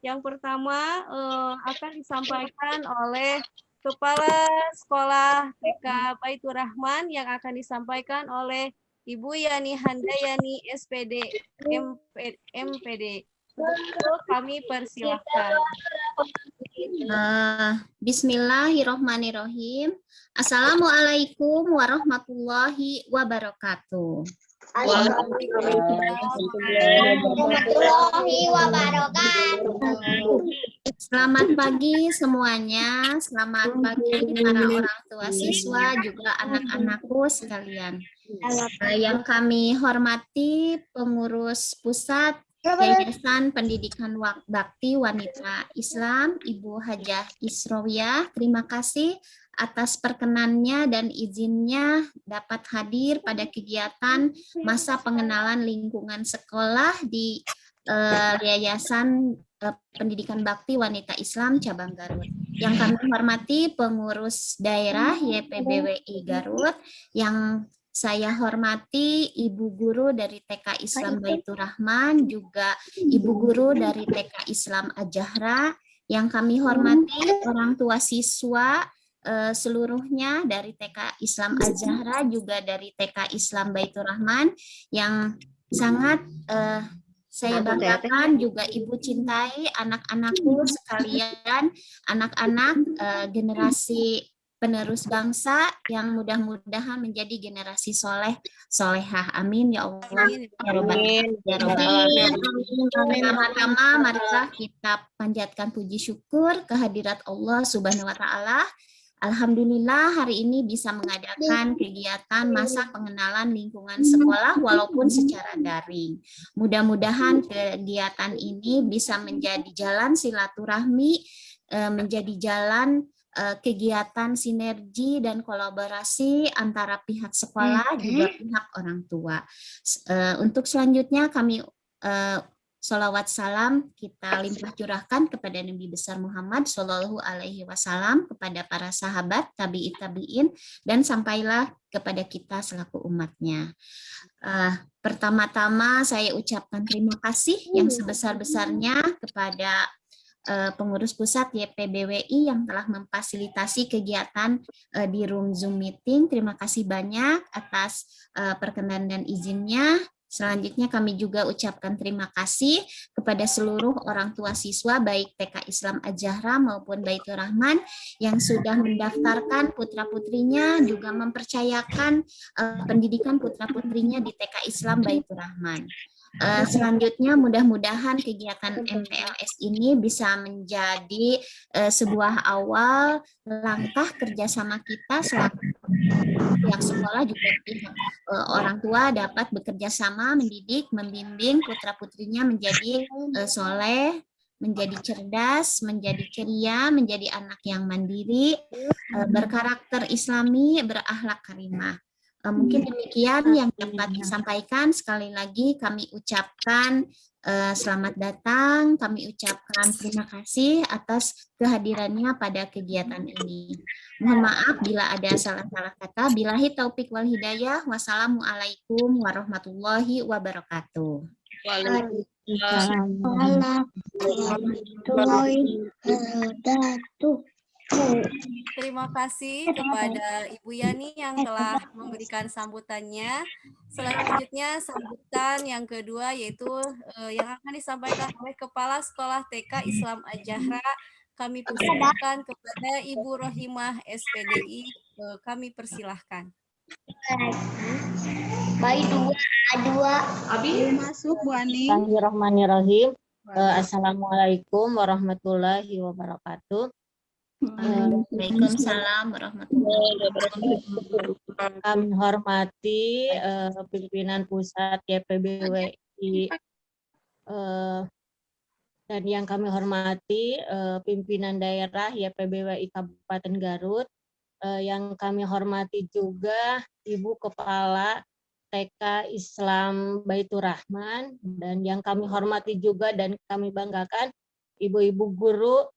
Yang pertama akan disampaikan oleh Kepala Sekolah TK Baitur Rahman yang akan disampaikan oleh Ibu Yani Handayani SPD MPD. Untuk itu kami persilahkan. Bismillahirrohmanirrohim. Assalamualaikum warahmatullahi wabarakatuh. Warahmatullahi wabarakatuh. Selamat pagi semuanya. Selamat pagi para orang tua siswa juga anak-anakku sekalian. Yang kami hormati pengurus pusat Yayasan Pendidikan Bakti Wanita Islam, Ibu Hajah Isrowiyah. Terima kasih atas perkenannya dan izinnya dapat hadir pada kegiatan masa pengenalan lingkungan sekolah di Yayasan Pendidikan Bakti Wanita Islam Cabang Garut. Yang kami hormati pengurus daerah YPBWI Garut, yang saya hormati Ibu Guru dari TK Islam Baitur Rahman, juga Ibu Guru dari TK Islam Ajahra, yang kami hormati orang tua siswa seluruhnya dari TK Islam Ajahra, juga dari TK Islam Baitur Rahman, yang sangat saya banggakan, juga Ibu cintai anak-anakku sekalian, anak-anak generasi penerus bangsa yang mudah-mudahan menjadi generasi solehah. Amin ya Allah. Pertama-tama marilah kita panjatkan puji syukur kehadirat Allah Subhanahu wa taala. Alhamdulillah hari ini bisa mengadakan kegiatan masa pengenalan lingkungan sekolah walaupun secara daring. Mudah-mudahan kegiatan ini bisa menjadi jalan silaturahmi, menjadi jalan kegiatan sinergi dan kolaborasi antara pihak sekolah juga pihak orang tua. Untuk selanjutnya kami sholawat salam kita limpah curahkan kepada Nabi besar Muhammad Shallallahu Alaihi Wasallam, kepada para sahabat tabi'in dan sampailah kepada kita selaku umatnya. Pertama-tama saya ucapkan terima kasih yang sebesar-besarnya kepada pengurus pusat YPBWI yang telah memfasilitasi kegiatan di room Zoom meeting. Terima kasih banyak atas perkenan dan izinnya. Selanjutnya kami juga ucapkan terima kasih kepada seluruh orang tua siswa baik TK Islam Ajahra maupun Baitur Rahman yang sudah mendaftarkan putra-putrinya, juga mempercayakan pendidikan putra-putrinya di TK Islam Baitur Rahman. Selanjutnya mudah-mudahan kegiatan MPLS ini bisa menjadi sebuah awal langkah kerjasama kita selaku pihak sekolah juga pihak orang tua dapat bekerja sama mendidik, membimbing putra-putrinya menjadi soleh, menjadi cerdas, menjadi ceria, menjadi anak yang mandiri, berkarakter Islami, berakhlak karimah. Mungkin demikian yang dapat disampaikan. Sekali lagi kami ucapkan selamat datang, kami ucapkan terima kasih atas kehadirannya pada kegiatan ini. Mohon maaf bila ada salah-salah kata. Billahi taufik wal hidayah. Wassalamualaikum warahmatullahi wabarakatuh. Waalaikumsalam warahmatullahi wabarakatuh. Terima kasih kepada Ibu Yani yang telah memberikan sambutannya. Selanjutnya sambutan yang kedua yaitu yang akan disampaikan oleh Kepala Sekolah TK Islam Ajahra. Kami persilakan kepada Ibu Rohimah SPDI. Kami persilahkan. Baik, dua. Abi masuk Bu Ani. Bismillahirrahmanirrahim. Assalamualaikum warahmatullahi wabarakatuh. Waalaikumsalam warahmatullahi wabarakatuh. Kami hormati pimpinan pusat YPBWI dan yang kami hormati pimpinan daerah YPBWI Kabupaten Garut, yang kami hormati juga Ibu Kepala TK Islam Baitur Rahman, dan yang kami hormati juga dan kami banggakan ibu-ibu guru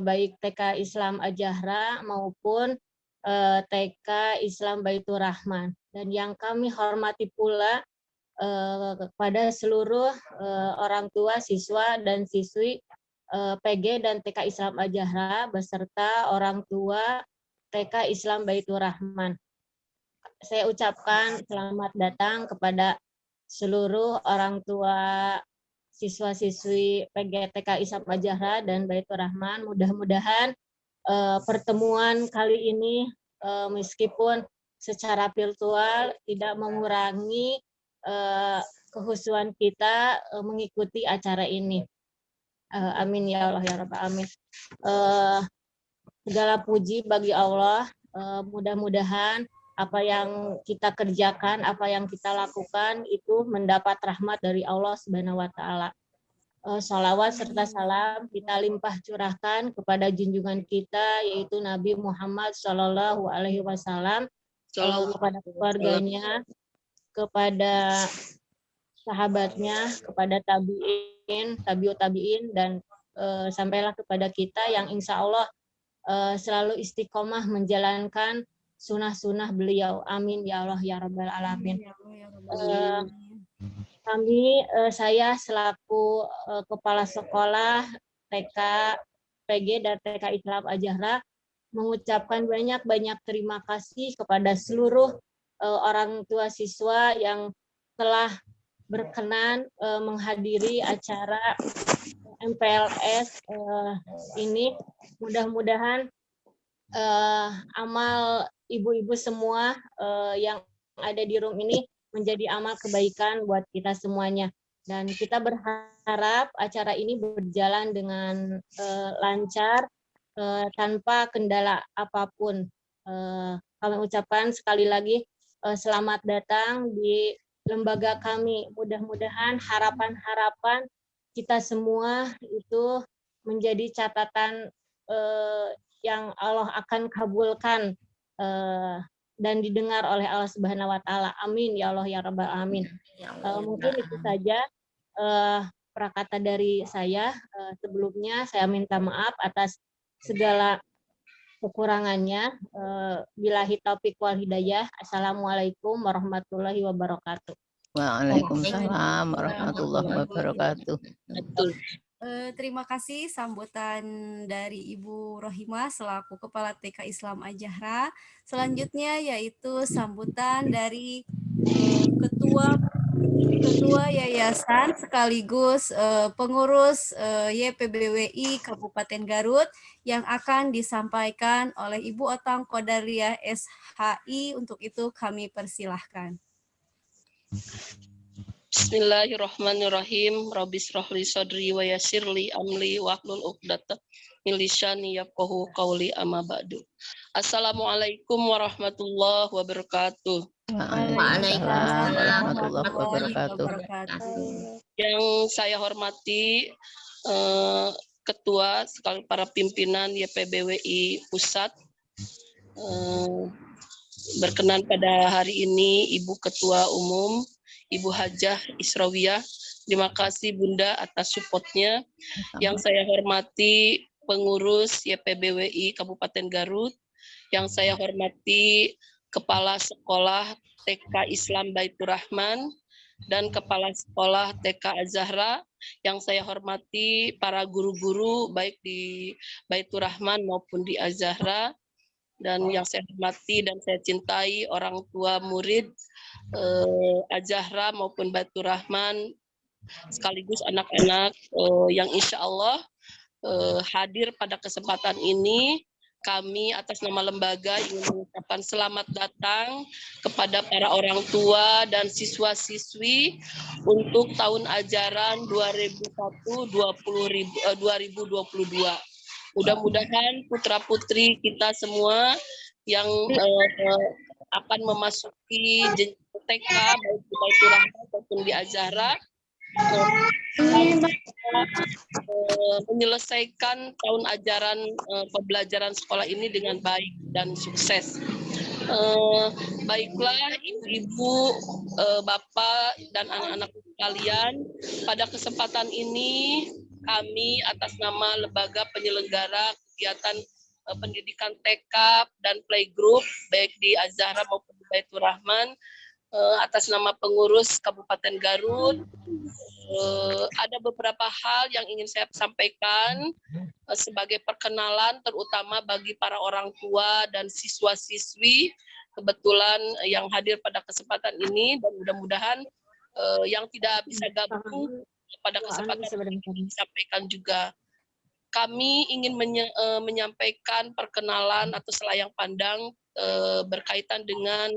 baik TK Islam Ajahra maupun TK Islam Baitur Rahman, dan yang kami hormati pula kepada seluruh orang tua, siswa, dan siswi PG dan TK Islam Al-Jahra beserta orang tua TK Islam Baitur Rahman. Saya ucapkan selamat datang kepada seluruh orang tua siswa-siswi PG TK Islam Al-Jahra dan Baitur Rahman. Mudah-mudahan pertemuan kali ini meskipun secara virtual tidak mengurangi kehusuan kita mengikuti acara ini. Amin ya Allah ya Rabbal Alamin. Segala puji bagi Allah. Mudah-mudahan apa yang kita kerjakan, apa yang kita lakukan itu mendapat rahmat dari Allah Subhanahu wa Ta'ala. Salawat serta salam kita limpah curahkan kepada junjungan kita yaitu Nabi Muhammad Shallallahu Alaihi Wasallam, kepada keluarganya, kepada sahabatnya, kepada tabiin, tabiut tabiin, dan sampailah kepada kita yang insya Allah selalu istiqomah menjalankan sunnah-sunnah beliau. Amin ya Allah ya Rabbal Alamin. Saya selaku Kepala Sekolah TK PG dan TK Islam Al-Jahra mengucapkan banyak-banyak terima kasih kepada seluruh orang tua siswa yang telah berkenan menghadiri acara MPLS ini. Mudah-mudahan amal ibu-ibu semua yang ada di room ini menjadi amal kebaikan buat kita semuanya. Dan kita berharap acara ini berjalan dengan lancar, tanpa kendala apapun. Kami ucapkan sekali lagi selamat datang di lembaga kami. Mudah-mudahan harapan-harapan kita semua itu menjadi catatan yang Allah akan kabulkan dan didengar oleh Allah Subhanahu wa Ta'ala. Amin ya Allah ya Rabbal Alamin. Mungkin itu saja prakata dari saya. Sebelumnya saya minta maaf atas segala kekurangannya. Billahi taufiq wal hidayah. Assalamualaikum warahmatullahi wabarakatuh. Waalaikumsalam warahmatullahi wabarakatuh. Terima kasih sambutan dari Ibu Rohimah selaku Kepala TK Islam Al-Jahra. Selanjutnya yaitu sambutan dari Ketua Yayasan sekaligus pengurus YPBWI Kabupaten Garut yang akan disampaikan oleh Ibu Otang Qodariah SHI. Untuk itu kami persilahkan. Bismillahirrahmanirrahim. Rabbi shrahli sadri wa yassirli amli wahlul 'uqdatam min lisani yafqahu qawli, amma ba'du. Assalamualaikum warahmatullahi wabarakatuh. Waalaikumsalam warahmatullahi wabarakatuh. Yang saya hormati Ketua sekaligus para pimpinan YPBWI Pusat, berkenan pada hari ini Ibu Ketua Umum Ibu Hajah Israwiyah. Terima kasih Bunda atas supportnya. Yang saya hormati pengurus YPBWI Kabupaten Garut. Yang saya hormati Kepala Sekolah TK Islam Baitur Rahman dan Kepala Sekolah TK Al-Zahra. Yang saya hormati para guru-guru baik di Baitur Rahman maupun di Al-Zahra. Dan yang saya hormati dan saya cintai orang tua murid Al-Zahra maupun Baitur Rahman, sekaligus anak-anak yang insya Allah hadir pada kesempatan ini. Kami atas nama lembaga ingin mengucapkan selamat datang kepada para orang tua dan siswa-siswi untuk tahun ajaran 2021-2022. Mudah-mudahan putra-putri kita semua yang akan memasuki jenjang TK baik di Baitur Rahman maupun di Al-Zahra menyelesaikan tahun ajaran pembelajaran sekolah ini dengan baik dan sukses. Baiklah ibu-ibu, bapak dan anak-anak sekalian, pada kesempatan ini kami atas nama lembaga penyelenggara kegiatan pendidikan TK dan playgroup baik di Al-Zahra maupun di Baitur Rahman atas nama pengurus Kabupaten Garut. Ada beberapa hal yang ingin saya sampaikan sebagai perkenalan, terutama bagi para orang tua dan siswa-siswi kebetulan yang hadir pada kesempatan ini, dan mudah-mudahan yang tidak bisa gabung pada kesempatan ini disampaikan juga. Kami ingin menyampaikan perkenalan atau selayang pandang berkaitan dengan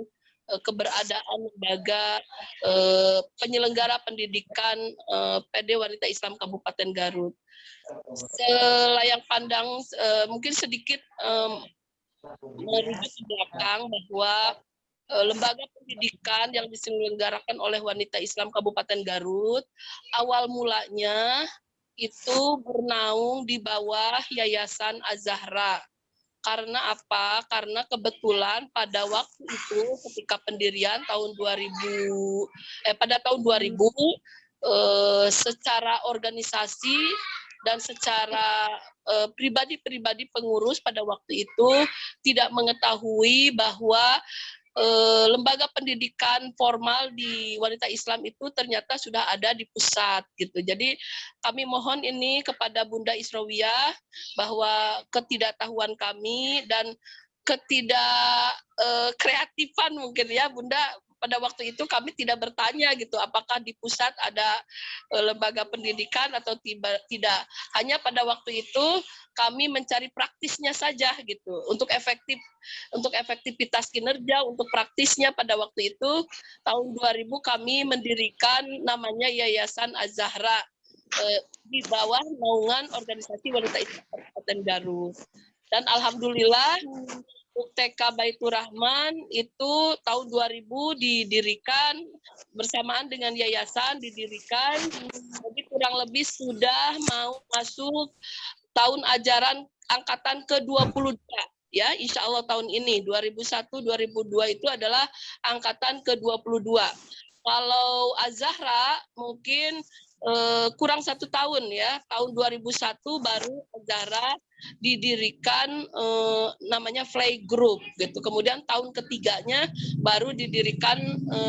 keberadaan lembaga penyelenggara pendidikan PD Wanita Islam Kabupaten Garut. Selayang pandang mungkin sedikit merujuk ke belakang bahwa lembaga pendidikan yang diselenggarakan oleh Wanita Islam Kabupaten Garut awal mulanya itu bernaung di bawah Yayasan Az-Zahra. Karena apa? Karena kebetulan pada waktu itu ketika pendirian tahun 2000 secara organisasi dan secara pribadi-pribadi pengurus pada waktu itu tidak mengetahui bahwa lembaga pendidikan formal di Wanita Islam itu ternyata sudah ada di pusat gitu. Jadi kami mohon ini kepada Bunda Israwiyah bahwa ketidaktahuan kami dan kreatifan mungkin ya Bunda, pada waktu itu kami tidak bertanya gitu apakah di pusat ada lembaga pendidikan atau tidak. Hanya pada waktu itu kami mencari praktisnya saja gitu. Untuk efektivitas kinerja, untuk praktisnya pada waktu itu tahun 2000 kami mendirikan namanya Yayasan Az-Zahra di bawah naungan organisasi Wanita Islam Kabupaten Garut. Dan alhamdulillah TK Baitur Rahman itu tahun 2000 didirikan bersamaan dengan yayasan didirikan. Jadi kurang lebih sudah mau masuk tahun ajaran angkatan ke-22 ya, insya Allah tahun ini 2001-2002 itu adalah angkatan ke-22. Kalau Az-Zahra mungkin kurang 1 tahun ya, tahun 2001 baru Az-Zahra didirikan namanya Play Group gitu. Kemudian tahun ketiganya baru didirikan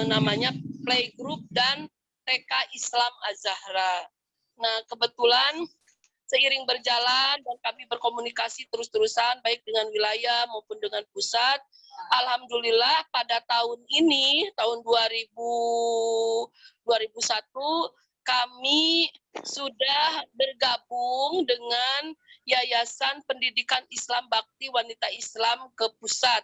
namanya Play Group dan TK Islam Az-Zahra. Nah, kebetulan seiring berjalan dan kami berkomunikasi terus-terusan baik dengan wilayah maupun dengan pusat. Alhamdulillah pada tahun ini, tahun 2001, kami sudah bergabung dengan Yayasan Pendidikan Islam Bakti Wanita Islam ke pusat.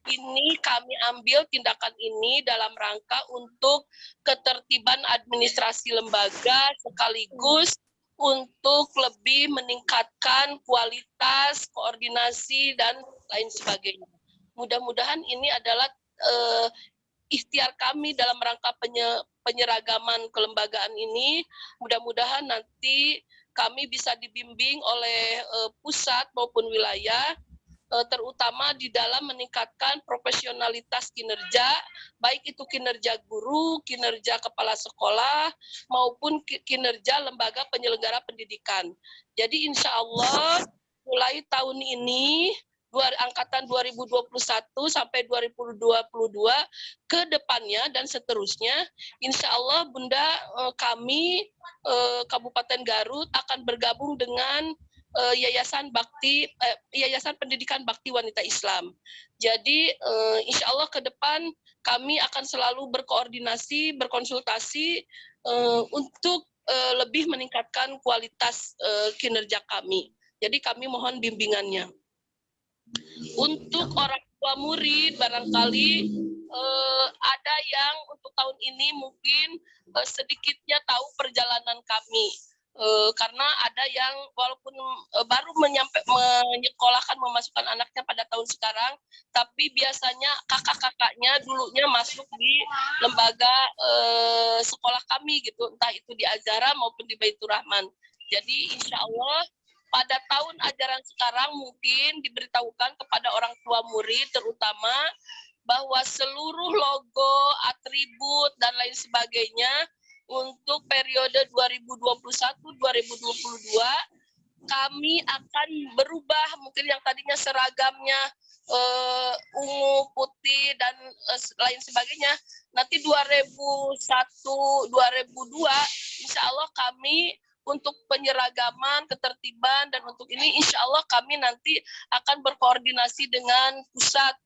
Ini kami ambil tindakan ini dalam rangka untuk ketertiban administrasi lembaga sekaligus untuk lebih meningkatkan kualitas, koordinasi, dan lain sebagainya. Mudah-mudahan ini adalah ikhtiar kami dalam rangka penyeragaman kelembagaan ini. Mudah-mudahan nanti kami bisa dibimbing oleh pusat maupun wilayah, terutama di dalam meningkatkan profesionalitas kinerja, baik itu kinerja guru, kinerja kepala sekolah, maupun kinerja lembaga penyelenggara pendidikan. Jadi insya Allah mulai tahun ini, angkatan 2021 sampai 2022 ke depannya dan seterusnya, insya Allah Bunda, kami Kabupaten Garut akan bergabung dengan Yayasan Pendidikan Bakti Wanita Islam. Jadi insya Allah ke depan kami akan selalu berkoordinasi, berkonsultasi untuk lebih meningkatkan kualitas kinerja kami. Jadi kami mohon bimbingannya. Untuk orang tua murid barangkali ada yang untuk tahun ini mungkin sedikitnya tahu perjalanan kami. Karena ada yang walaupun baru menyekolahkan, memasukkan anaknya pada tahun sekarang, tapi biasanya kakak-kakaknya dulunya masuk di lembaga sekolah kami gitu, entah itu di Az-Zahra maupun di Baitur Rahman. Jadi insya Allah pada tahun ajaran sekarang mungkin diberitahukan kepada orang tua murid terutama bahwa seluruh logo, atribut, dan lain sebagainya untuk periode 2021-2022 kami akan berubah. Mungkin yang tadinya seragamnya ungu, putih, dan lain sebagainya. Nanti 2001, 2002, insya Allah kami untuk penyeragaman, ketertiban, dan untuk ini insya Allah kami nanti akan berkoordinasi dengan pusat,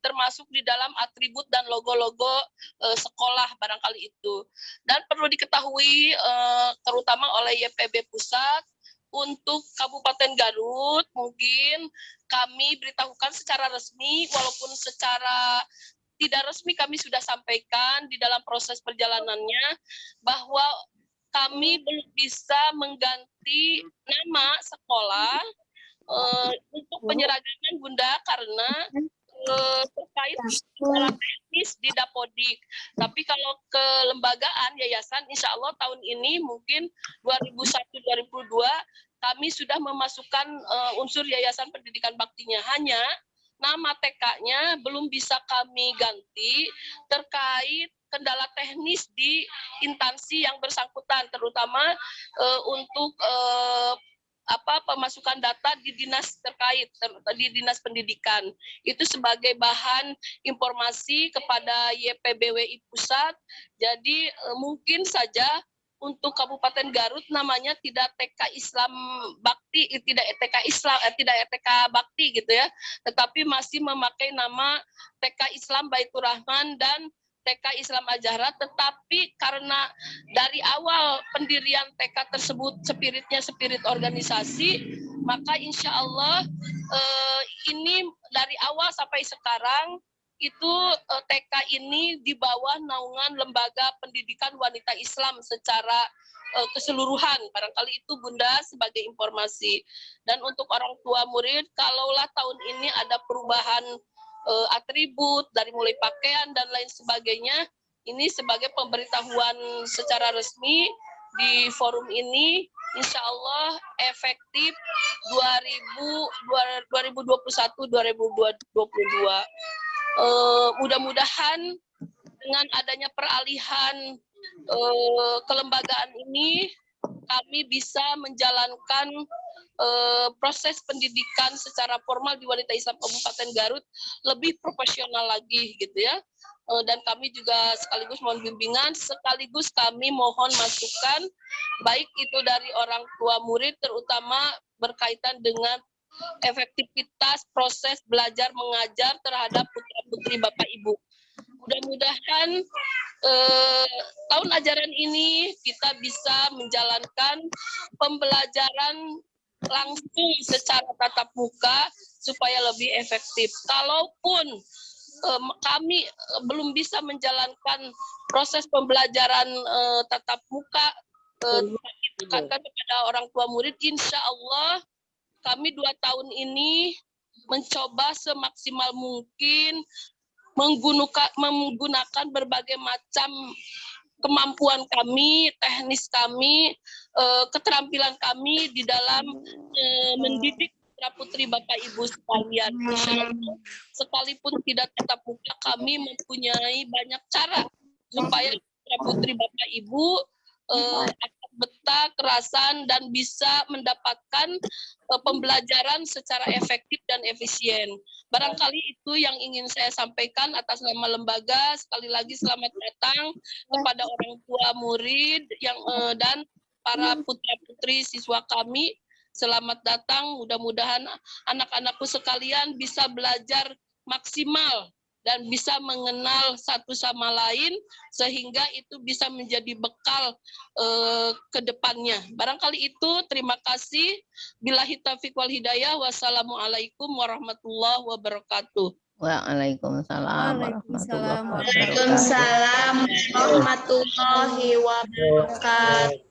termasuk di dalam atribut dan logo-logo sekolah barangkali itu. Dan perlu diketahui terutama oleh YPB Pusat, untuk Kabupaten Garut mungkin kami beritahukan secara resmi, walaupun secara tidak resmi kami sudah sampaikan di dalam proses perjalanannya bahwa kami belum bisa mengganti nama sekolah untuk penyeragaman Bunda karena terkait secara teknis di Dapodik. Tapi kalau kelembagaan yayasan, insya Allah tahun ini mungkin 2001-2002 kami sudah memasukkan unsur yayasan pendidikan baktinya. Hanya nama TK-nya belum bisa kami ganti terkait kendala teknis di instansi yang bersangkutan, terutama untuk pemasukan data di dinas terkait, di dinas pendidikan. Itu sebagai bahan informasi kepada YPBWI Pusat. Jadi mungkin saja untuk Kabupaten Garut namanya tidak TK Islam Bakti, tidak TK Islam, tidak TK Bakti gitu ya, tetapi masih memakai nama TK Islam Baitur Rahman dan TK Islam Al-Zahra, tetapi karena dari awal pendirian TK tersebut spiritnya spirit organisasi, maka insya Allah ini dari awal sampai sekarang itu TK ini di bawah naungan Lembaga Pendidikan Wanita Islam secara keseluruhan. Barangkali itu Bunda sebagai informasi. Dan untuk orang tua murid, kalaulah tahun ini ada perubahan atribut dari mulai pakaian dan lain sebagainya, ini sebagai pemberitahuan secara resmi di forum ini, insya Allah efektif 2021-2022. Mudah-mudahan dengan adanya peralihan kelembagaan ini, kami bisa menjalankan proses pendidikan secara formal di Wanita Islam Kabupaten Garut lebih profesional lagi gitu ya. Dan kami juga sekaligus mohon bimbingan, sekaligus kami mohon masukan baik itu dari orang tua murid, terutama berkaitan dengan efektivitas proses belajar mengajar terhadap putra-putri Bapak Ibu. Mudah-mudahan tahun ajaran ini kita bisa menjalankan pembelajaran langsung secara tatap muka supaya lebih efektif. Kalaupun kami belum bisa menjalankan proses pembelajaran tatap muka kepada orang tua murid, insya Allah kami 2 tahun ini mencoba semaksimal mungkin menggunakan berbagai macam kemampuan kami, teknis kami, keterampilan kami di dalam mendidik putra-putri Bapak Ibu sekalian. Sekalipun tidak tatap muka, kami mempunyai banyak cara supaya putra-putri Bapak Ibu akan betah, kerasan, dan bisa mendapatkan pembelajaran secara efektif dan efisien. Barangkali itu yang ingin saya sampaikan atas nama lembaga. Sekali lagi selamat datang kepada orang tua murid yang dan para putra-putri siswa kami. Selamat datang, mudah-mudahan anak-anakku sekalian bisa belajar maksimal dan bisa mengenal satu sama lain sehingga itu bisa menjadi bekal ke depannya. Barangkali itu, terima kasih. Billahi taufiq wal hidayah. Wassalamualaikum warahmatullahi wabarakatuh. Waalaikumsalam warahmatullahi wabarakatuh. Waalaikumsalam warahmatullahi wabarakatuh.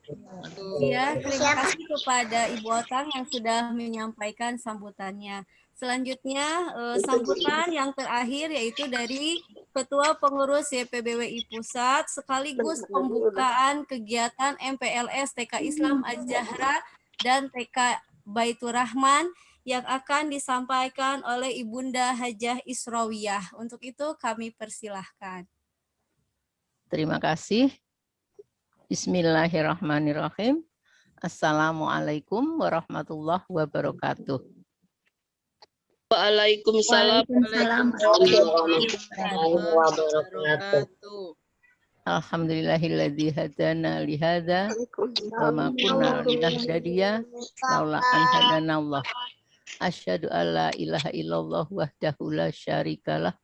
Ya, terima kasih kepada Ibu Otang yang sudah menyampaikan sambutannya. Selanjutnya, sambutan yang terakhir yaitu dari Ketua Pengurus YPBWI Pusat sekaligus pembukaan kegiatan MPLS TK Islam Al-Zahra dan TK Baitur Rahman yang akan disampaikan oleh Ibunda Hajah Israwiyah. Untuk itu kami persilahkan. Terima kasih. Bismillahirrahmanirrahim. Assalamualaikum warahmatullahi wabarakatuh. Waalaikumsalam. Waalaikumsalam. Alhamdulillahilladzi hadana lihada wa ma kunna linahtadiya laula an hadanallah. Asyhadu alla ilaha illallah wahdahu la syarikalah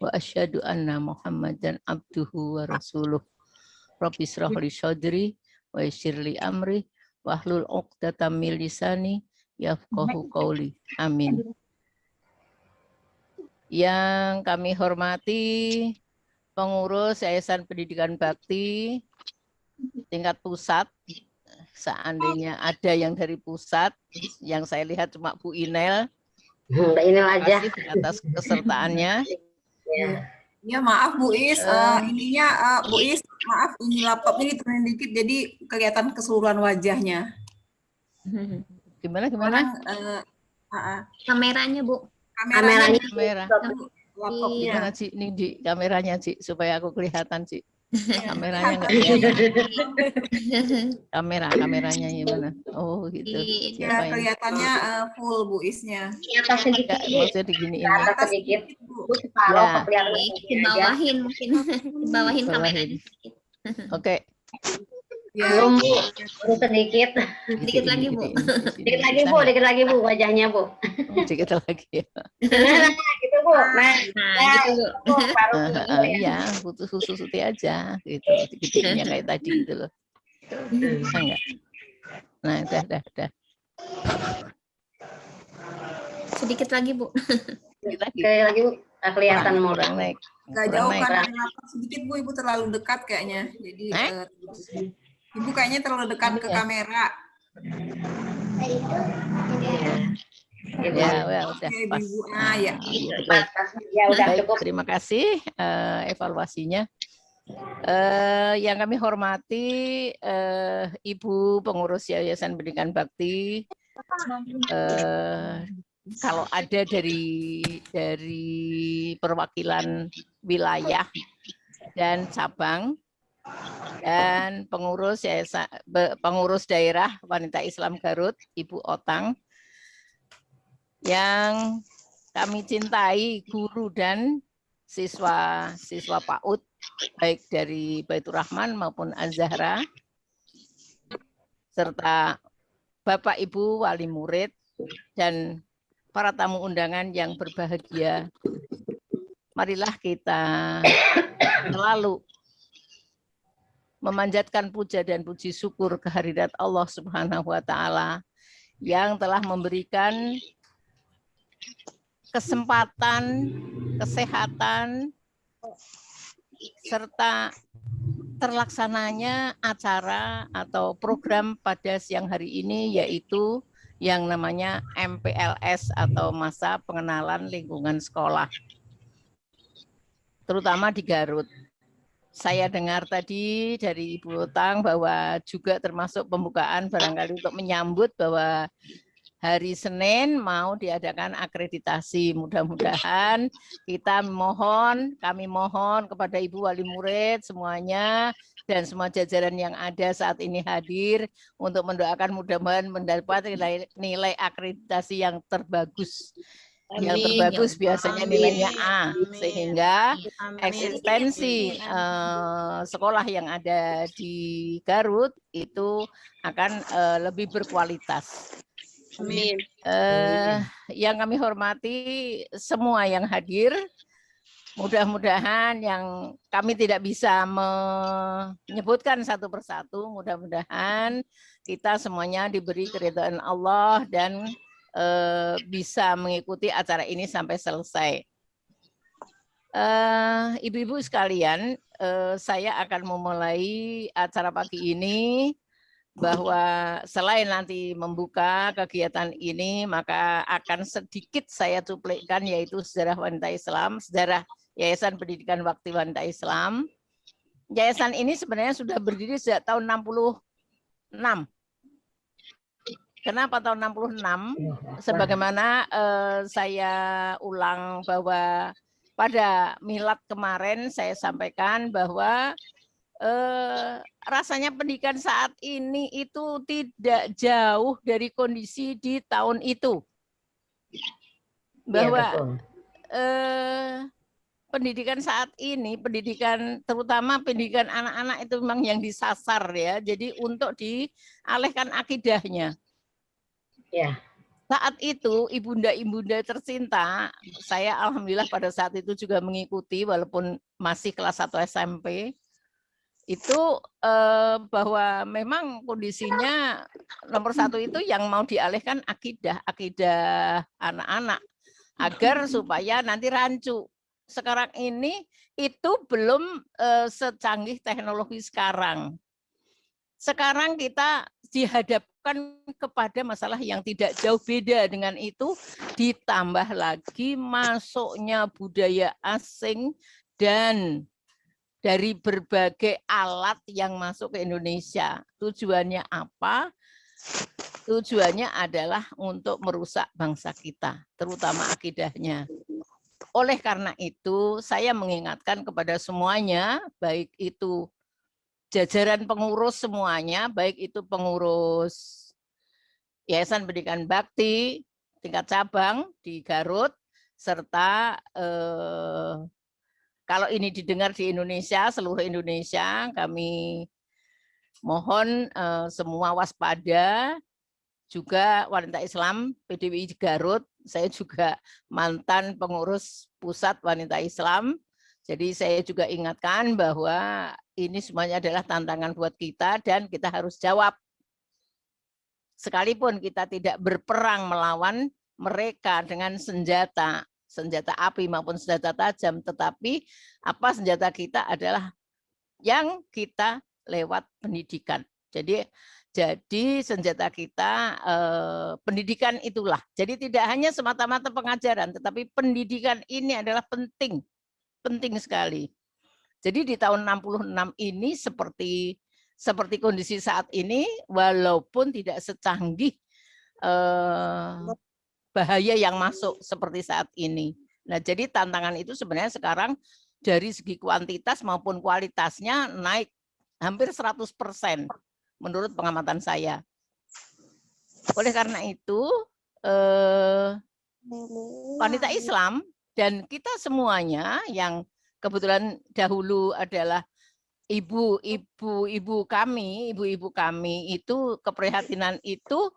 wa asyhadu anna Muhammadan abduhu wa rasuluh. Rabbi shrah li sadri wa yassir li amri wahlul 'uqdatam min lisani yafqahu qauli. Amin. Yang kami hormati pengurus Yayasan Pendidikan Bakti tingkat pusat, seandainya ada yang dari pusat, yang saya lihat cuma Bu Inel. Mbak Inel aja. Terima kasih atas kesertaannya. Ya maaf Bu Is, Bu Is, maaf ini laptopnya diturunin dikit jadi kelihatan keseluruhan wajahnya. Gimana? Kameranya, Bu. Kameranya. Kamera. Laptopnya. Gimana Ci? Ini di kameranya Ci, supaya aku kelihatan Ci. Kameranya nggak kelihatan. Kameranya gimana? Oh gitu. Ya, Siapa ini? kelihatannya full Bu Isnya. Di atas sedikit. Maksudnya diginiin. Di atas sedikit. Bu, separuh Ya. kelihatan Dibawahin mungkin. Dibawahin kameranya. Oke. Ya, Belum, Bu. Baru sedikit. Sedikit lagi, Bu. Dikit lagi Bu, wajahnya Bu. Sedikit lagi. Nah, gitu Bu. Nah, Gitu, Bu. Bu, baru Bu, ya. Iya, butuh susu aja gitu. Dikit-dikitnya kayak tadi gitu loh. Bisa enggak? Nah, udah. Sedikit lagi, Bu. Sedikit lagi. Sekali lagi Bu, nggak kelihatan mau. Kurang naik. nggak Kurang jauh naik. kan dari laptop sedikit Bu, Ibu terlalu dekat kayaknya. Jadi Ibu kayaknya terlalu dekat ke kamera. Ya, udah Oke, pas. Ibu. Ah, ya. Gitu. Ya udah Baik, cukup. terima kasih evaluasinya. Yang kami hormati Ibu pengurus Yayasan Pendidikan Bakti, kalau ada dari perwakilan wilayah dan cabang dan pengurus daerah Wanita Islam Garut, Ibu Otang, yang kami cintai, guru dan siswa PAUD, baik dari Baitur Rahman maupun Az-Zahra, serta Bapak Ibu wali murid dan para tamu undangan yang berbahagia. Marilah kita selalu memanjatkan puja dan puji syukur kehadirat Allah Subhanahu wa taala yang telah memberikan kesempatan, kesehatan, serta terlaksananya acara atau program pada siang hari ini, yaitu yang namanya MPLS atau Masa Pengenalan Lingkungan Sekolah, terutama di Garut. Saya dengar tadi dari Ibu Otang bahwa juga termasuk pembukaan barangkali untuk menyambut bahwa hari Senin mau diadakan akreditasi. Mudah-mudahan kami mohon kepada Ibu wali murid semuanya dan semua jajaran yang ada saat ini hadir untuk mendoakan mudah-mudahan mendapat nilai akreditasi yang terbagus. Yang terbagus biasanya nilainya A, sehingga eksistensi sekolah yang ada di Garut itu akan lebih berkualitas. Amin. Yang kami hormati semua yang hadir, mudah-mudahan yang kami tidak bisa menyebutkan satu persatu, mudah-mudahan kita semuanya diberi keridhaan Allah dan bisa mengikuti acara ini sampai selesai. Ibu-ibu sekalian, saya akan memulai acara pagi ini bahwa selain nanti membuka kegiatan ini, maka akan sedikit saya cuplikkan, yaitu sejarah wanita Islam, sejarah Yayasan Pendidikan Bakti Wanita Islam. Yayasan ini sebenarnya sudah berdiri sejak tahun 66. Kenapa tahun 66? Sebagaimana saya ulang bahwa pada milad kemarin saya sampaikan bahwa rasanya pendidikan saat ini itu tidak jauh dari kondisi di tahun itu. bahwa betul. Pendidikan saat ini, pendidikan terutama pendidikan anak-anak itu memang yang disasar ya. Jadi untuk dialihkan akidahnya. Ya. Saat itu ibunda-ibunda tercinta, saya alhamdulillah pada saat itu juga mengikuti walaupun masih kelas 1 SMP. Itu bahwa memang kondisinya nomor 1 itu yang mau dialihkan akidah anak-anak agar supaya nanti rancu. Sekarang ini itu belum secanggih teknologi sekarang. Sekarang kita dihadapkan kepada masalah yang tidak jauh beda dengan itu, ditambah lagi masuknya budaya asing dan dari berbagai alat yang masuk ke Indonesia. Tujuannya apa? Tujuannya adalah untuk merusak bangsa kita, terutama akidahnya. Oleh karena itu, saya mengingatkan kepada semuanya, baik itu jajaran pengurus semuanya, baik itu pengurus Yayasan Pendidikan Bakti tingkat cabang di Garut, serta kalau ini didengar di Indonesia, seluruh Indonesia, kami mohon semua waspada. Juga wanita Islam PDWI Garut, saya juga mantan pengurus pusat wanita Islam. Jadi saya juga ingatkan bahwa ini semuanya adalah tantangan buat kita dan kita harus jawab. Sekalipun kita tidak berperang melawan mereka dengan senjata api maupun senjata tajam, tetapi apa senjata kita adalah yang kita lewat pendidikan. Jadi senjata kita pendidikan itulah. Jadi tidak hanya semata-mata pengajaran, tetapi pendidikan ini adalah penting sekali. Jadi di tahun 66 ini seperti kondisi saat ini, walaupun tidak secanggih bahaya yang masuk seperti saat ini. Nah, jadi tantangan itu sebenarnya sekarang dari segi kuantitas maupun kualitasnya naik hampir 100%. Menurut pengamatan saya. Oleh karena itu, wanita Islam dan kita semuanya yang kebetulan dahulu adalah ibu-ibu kami itu keprihatinan itu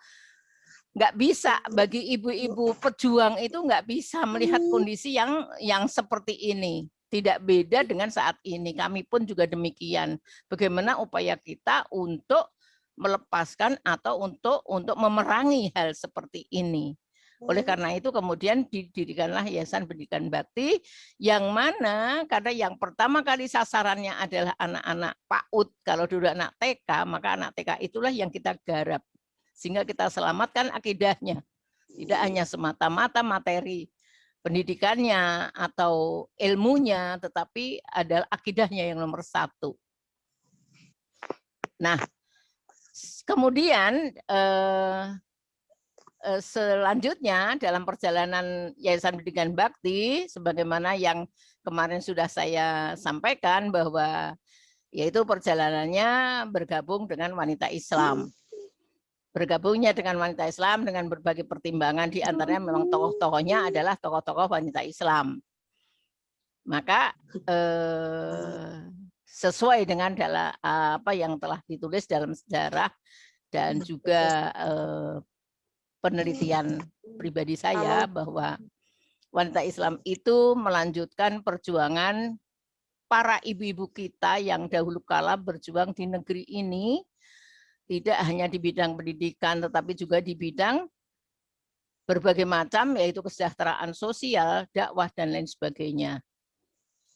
nggak bisa bagi ibu-ibu pejuang itu nggak bisa melihat kondisi yang seperti ini. Tidak beda dengan saat ini. Kami pun juga demikian. Bagaimana upaya kita untuk melepaskan atau untuk memerangi hal seperti ini. Oleh karena itu kemudian didirikanlah Yayasan Pendidikan Bakti yang mana karena yang pertama kali sasarannya adalah anak-anak PAUD. Kalau dulu anak TK, maka anak TK itulah yang kita garap. Sehingga kita selamatkan akidahnya. Tidak hanya semata-mata materi pendidikannya atau ilmunya, tetapi adalah akidahnya yang nomor 1. Nah, kemudian selanjutnya dalam perjalanan Yayasan Pendidikan Bakti, sebagaimana yang kemarin sudah saya sampaikan bahwa yaitu perjalanannya bergabung dengan wanita Islam. Bergabungnya dengan wanita Islam dengan berbagai pertimbangan, di antaranya memang tokoh-tokohnya adalah tokoh-tokoh wanita Islam. Maka sesuai dengan apa yang telah ditulis dalam sejarah dan juga penelitian pribadi saya bahwa wanita Islam itu melanjutkan perjuangan para ibu-ibu kita yang dahulu kala berjuang di negeri ini, tidak hanya di bidang pendidikan, tetapi juga di bidang berbagai macam, yaitu kesejahteraan sosial, dakwah, dan lain sebagainya.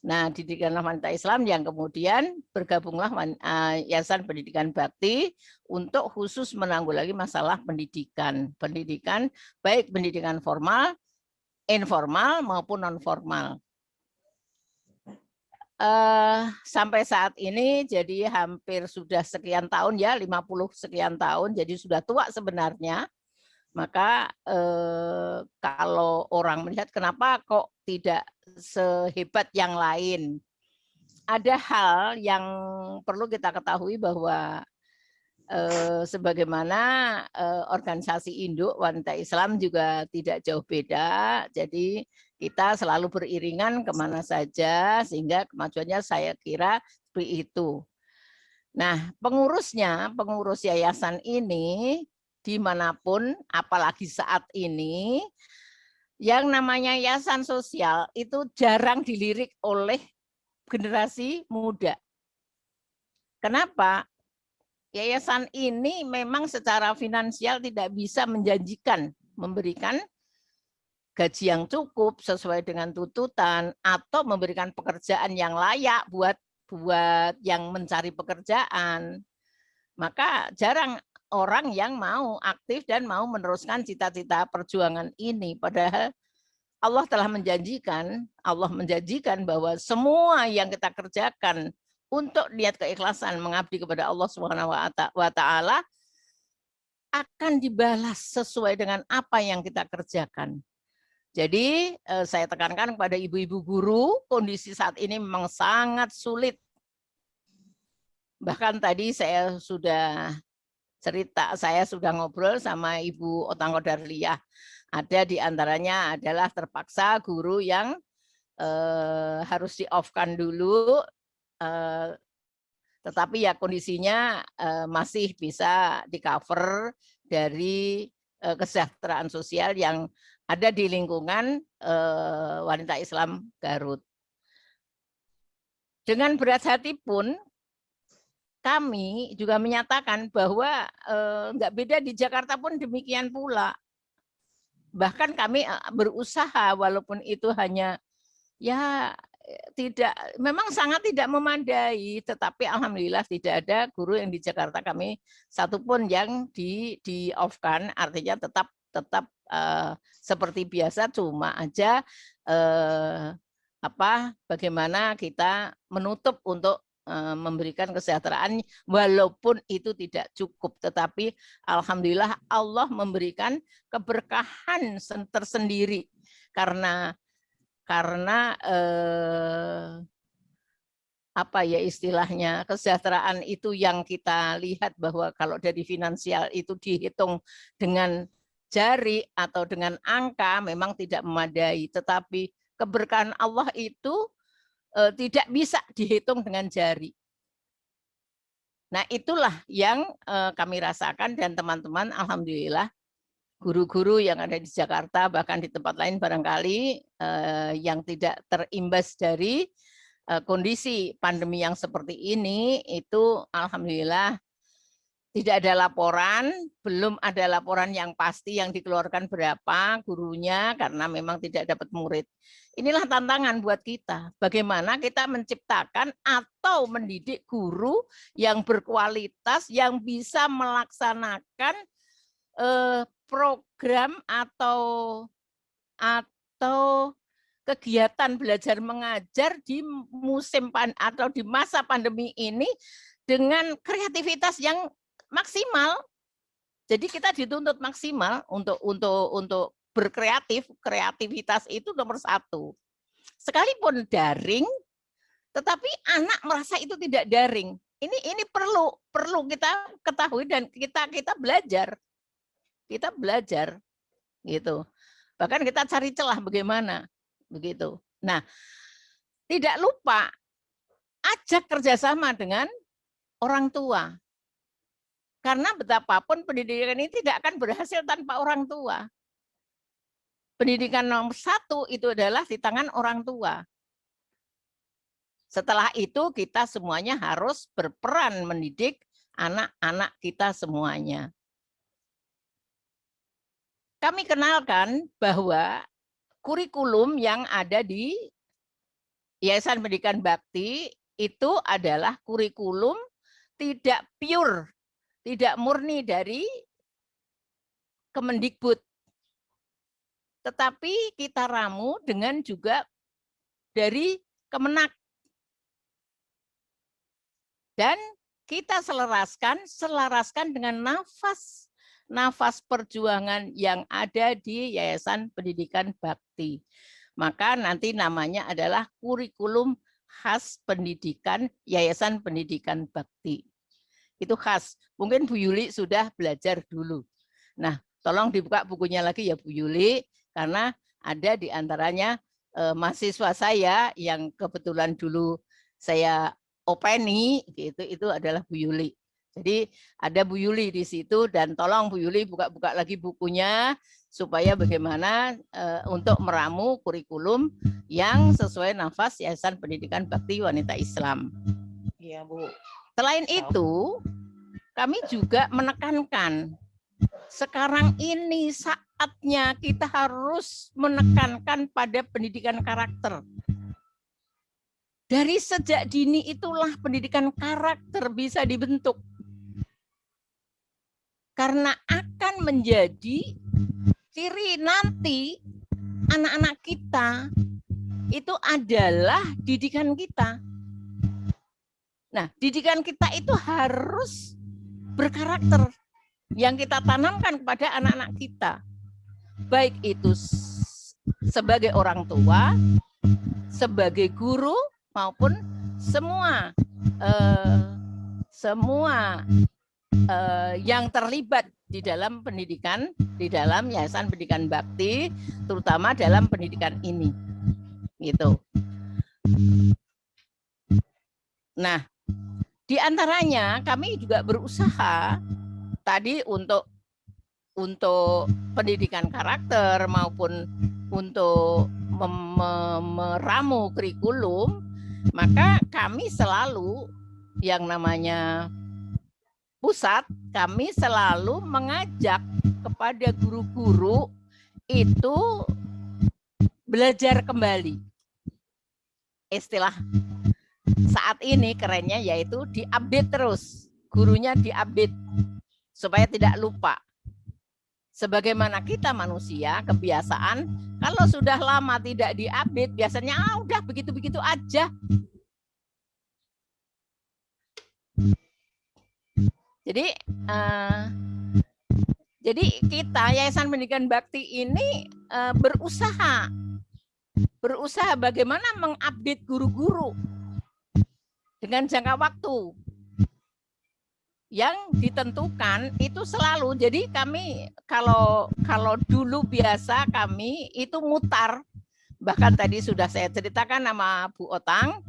Nah, didirikanlah wanita Islam yang kemudian bergabunglah Yayasan Pendidikan Bakti untuk khusus menanggulangi masalah pendidikan. Pendidikan, baik pendidikan formal, informal, maupun non-formal. Sampai saat ini jadi hampir sudah sekian tahun ya, 50 sekian tahun, jadi sudah tua sebenarnya. Maka kalau orang melihat kenapa kok tidak sehebat yang lain, ada hal yang perlu kita ketahui bahwa sebagaimana organisasi induk wanita Islam juga tidak jauh beda. Jadi kita selalu beriringan kemana saja sehingga kemajuannya saya kira seperti itu. Nah, pengurus yayasan ini dimanapun, apalagi saat ini, yang namanya yayasan sosial itu jarang dilirik oleh generasi muda. Kenapa? Yayasan ini memang secara finansial tidak bisa menjanjikan memberikan gaji yang cukup sesuai dengan tuntutan atau memberikan pekerjaan yang layak buat yang mencari pekerjaan. Maka jarang orang yang mau aktif dan mau meneruskan cita-cita perjuangan ini. Padahal Allah telah menjanjikan bahwa semua yang kita kerjakan untuk niat keikhlasan mengabdi kepada Allah Subhanahu wa taala akan dibalas sesuai dengan apa yang kita kerjakan. Jadi saya tekankan kepada ibu-ibu guru, kondisi saat ini memang sangat sulit. Bahkan tadi saya sudah ngobrol sama Ibu Otang Qadarliyah. Ada di antaranya adalah terpaksa guru yang harus di-off-kan dulu, tetapi ya kondisinya masih bisa di-cover dari kesejahteraan sosial yang ada di lingkungan wanita Islam Garut. Dengan berat hati pun kami juga menyatakan bahwa nggak beda di Jakarta pun demikian pula. Bahkan kami berusaha walaupun itu hanya ya memang sangat tidak memadai, tetapi alhamdulillah tidak ada guru yang di Jakarta kami satupun yang di-off-kan, artinya tetap seperti biasa, cuma aja bagaimana kita menutup untuk memberikan kesejahteraan walaupun itu tidak cukup, tetapi alhamdulillah Allah memberikan keberkahan tersendiri karena istilahnya kesejahteraan itu yang kita lihat bahwa kalau dari finansial itu dihitung dengan jari atau dengan angka memang tidak memadai, tetapi keberkahan Allah itu tidak bisa dihitung dengan jari. Nah, itulah yang kami rasakan dan teman-teman alhamdulillah guru-guru yang ada di Jakarta bahkan di tempat lain barangkali yang tidak terimbas dari kondisi pandemi yang seperti ini itu alhamdulillah tidak ada laporan, belum ada laporan yang pasti yang dikeluarkan berapa gurunya karena memang tidak dapat murid. Inilah tantangan buat kita. Bagaimana kita menciptakan atau mendidik guru yang berkualitas, yang bisa melaksanakan program atau kegiatan belajar mengajar di musim atau di masa pandemi ini dengan kreativitas yang maksimal. Jadi kita dituntut maksimal untuk berkreatif. Kreativitas itu nomor satu. Sekalipun daring, tetapi anak merasa itu tidak daring. Ini perlu kita ketahui dan kita belajar. Kita belajar gitu. Bahkan kita cari celah bagaimana begitu. Nah, tidak lupa ajak kerjasama dengan orang tua. Karena betapapun pendidikan ini tidak akan berhasil tanpa orang tua. Pendidikan nomor satu itu adalah di tangan orang tua. Setelah itu kita semuanya harus berperan mendidik anak-anak kita semuanya. Kami kenalkan bahwa kurikulum yang ada di Yayasan Pendidikan Bakti itu adalah kurikulum tidak pure, tidak murni dari Kemendikbud. Tetapi kita ramu dengan juga dari Kemenak. Dan kita selaraskan dengan nafas perjuangan yang ada di Yayasan Pendidikan Bakti. Maka nanti namanya adalah kurikulum khas pendidikan Yayasan Pendidikan Bakti. Itu khas. Mungkin Bu Yuli sudah belajar dulu. Nah, tolong dibuka bukunya lagi ya Bu Yuli, karena ada di antaranya mahasiswa saya yang kebetulan dulu saya openi, gitu, itu adalah Bu Yuli. Jadi ada Bu Yuli di situ, dan tolong Bu Yuli buka-buka lagi bukunya supaya bagaimana untuk meramu kurikulum yang sesuai nafas Yayasan Pendidikan Bakti Wanita Islam. Iya, Bu. Selain itu, kami juga menekankan sekarang ini saatnya kita harus menekankan pada pendidikan karakter. Dari sejak dini itulah pendidikan karakter bisa dibentuk. Karena akan menjadi ciri nanti anak-anak kita itu adalah didikan kita. Nah, didikan kita itu harus berkarakter yang kita tanamkan kepada anak-anak kita. Baik itu sebagai orang tua, sebagai guru, maupun semua yang terlibat di dalam pendidikan, di dalam Yayasan Pendidikan Bakti, terutama dalam pendidikan ini. Gitu. Nah, di antaranya kami juga berusaha tadi untuk pendidikan karakter maupun untuk meramu kurikulum, maka kami selalu yang namanya pusat, kami selalu mengajak kepada guru-guru itu belajar kembali. Istilah saat ini kerennya yaitu diupdate terus, gurunya diupdate supaya tidak lupa. Sebagaimana kita manusia, kebiasaan kalau sudah lama tidak diupdate biasanya udah begitu-begitu aja. Jadi kita Yayasan Pendidikan Bakti ini berusaha bagaimana mengupdate guru-guru dengan jangka waktu yang ditentukan itu selalu. Jadi kami kalau dulu biasa kami itu mutar, bahkan tadi sudah saya ceritakan sama Bu Otang,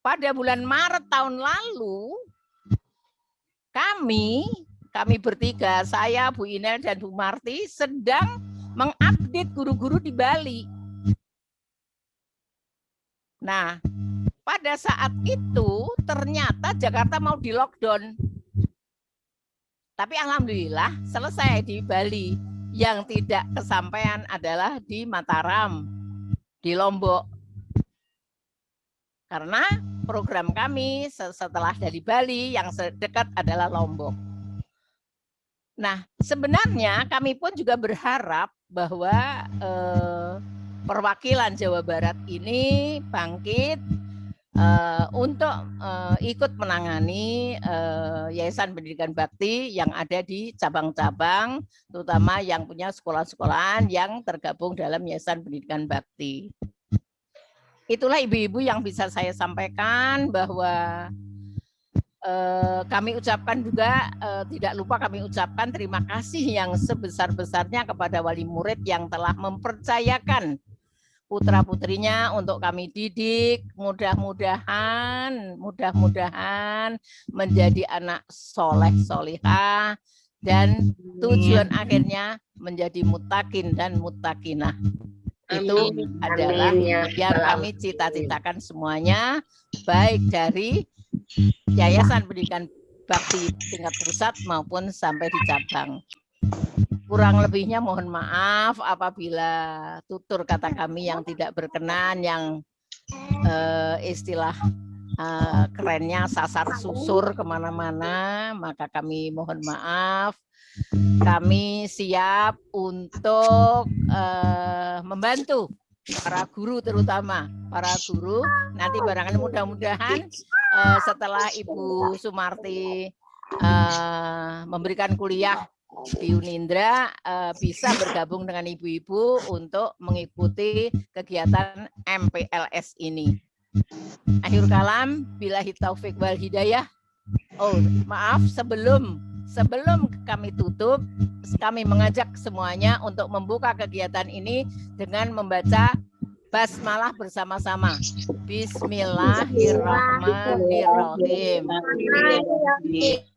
pada bulan Maret tahun lalu kami bertiga, saya, Bu Inel dan Bu Marti sedang mengupdate guru-guru di Bali. Nah, pada saat itu ternyata Jakarta mau di lockdown. Tapi alhamdulillah selesai di Bali. Yang tidak kesampaian adalah di Mataram, di Lombok. Karena program kami setelah dari Bali yang dekat adalah Lombok. Nah, sebenarnya kami pun juga berharap bahwa perwakilan Jawa Barat ini bangkit untuk ikut menangani Yayasan Pendidikan Bakti yang ada di cabang-cabang, terutama yang punya sekolah-sekolahan yang tergabung dalam Yayasan Pendidikan Bakti. Itulah ibu-ibu yang bisa saya sampaikan, bahwa kami ucapkan juga, tidak lupa kami ucapkan terima kasih yang sebesar-besarnya kepada wali murid yang telah mempercayakan putra-putrinya untuk kami didik. Mudah-mudahan menjadi anak soleh solihah dan tujuan akhirnya menjadi mutakin dan mutakinah. Itu adalah yang kami cita-citakan semuanya, baik dari Yayasan Pendidikan Bakti tingkat pusat maupun sampai di cabang. Kurang lebihnya mohon maaf apabila tutur kata kami yang tidak berkenan, yang istilah kerennya sasar susur kemana-mana, maka kami mohon maaf. Kami siap untuk membantu para guru, terutama para guru. Nanti barangkali mudah-mudahan setelah Ibu Sumarti memberikan kuliah di Unindra, bisa bergabung dengan ibu-ibu untuk mengikuti kegiatan MPLS ini. Akhir kalam, billahi taufik wal hidayah. Oh, maaf, sebelum kami tutup, kami mengajak semuanya untuk membuka kegiatan ini dengan membaca basmalah bersama-sama. Bismillahirrahmanirrahim.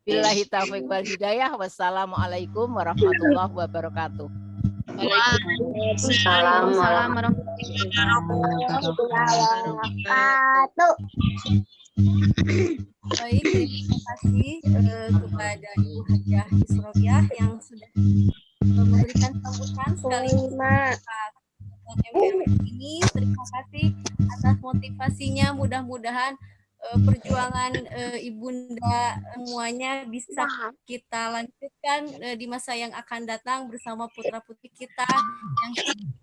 Billahi taufiq wal hidayah. Wassalamualaikum warahmatullahi wabarakatuh. Waalaikumsalam Baik, terima kasih kepada Ibu Hajah Isrowiah yang sudah memberikan sambutan sekaligus MPLS ini. Terima kasih atas motivasinya. Mudah-mudahan perjuangan ibunda semuanya bisa kita lanjutkan di masa yang akan datang bersama putra-putri kita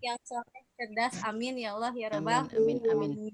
yang soleh, cerdas. Amin ya Allah ya Rabbal Amin, amin, amin.